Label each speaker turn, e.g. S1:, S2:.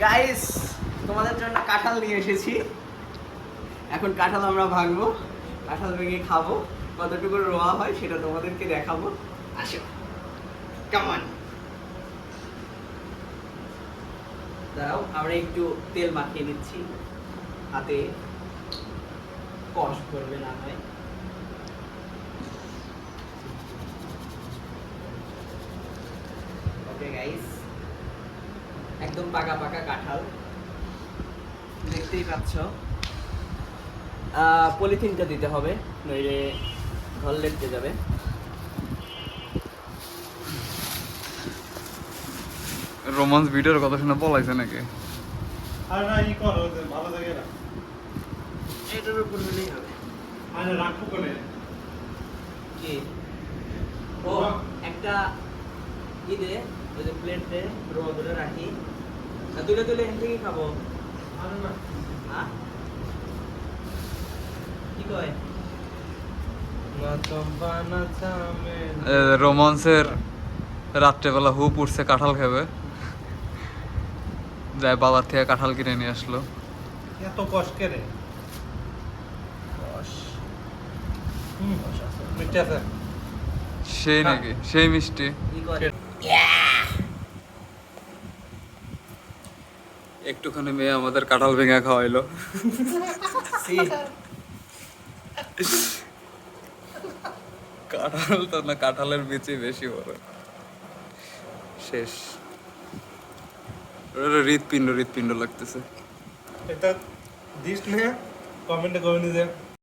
S1: Guys, তোমাদের জন্য কাঁঠাল নিয়ে এসেছি। এখন কাঁঠাল আমরা ভাঙবো, কাঁঠাল ভেঙে খাবো, কতটুকু রোয়া হয় সেটা তোমাদেরকে দেখাবো। আসো, কেমন? দাঁড়াও, আমরা একটু তেল মাখিয়ে নিচ্ছি হাতে, কষ্ট করবে না হয়। ওকে গাইস, একদম পাকা পাকা কাঁঠাল দেখতেই পাচ্ছ। পলিথিনটা দিতে হবে, নইলে ঘর লেপটে যাবে।
S2: রোমান্স ভিডিওর কথা শুনে পলাইছে নাকি?
S3: আর না ই করো, ভালো জায়গায় রাখ।
S1: এটার উপর হলেই হবে।
S3: আরে রাখবো কোনে?
S1: কি ও একটা দে, ওই যে প্লেটে রোয়া করে রাখি, আর তুলে তুলে এখান থেকেই খাবো।
S3: আরে না,
S1: হ্যাঁ কি কয়?
S2: রোমান্সের রাত্রেবেলা হুপ উঠছে কাঁঠাল খাবে, যায় বাজার থেকে কাঁঠাল কিনে নিয়ে আসলো।
S3: এত কষ্ট করে। মিষ্টি আছে?
S2: সেই নাকি? সেই মিষ্টি।
S1: কি করে?
S2: একটুখানি মেয়ে আমাদের কাঁঠাল ভেঙে খাওয়াইলো। কাঁঠাল তো না, কাঁঠালের বিচি বেশি বড়। শেষ। হৃৎপিণ্ড হৃৎপিণ্ড লাগতেছে।
S3: এটা দিস না, কমেন্টে কমেন্টে যে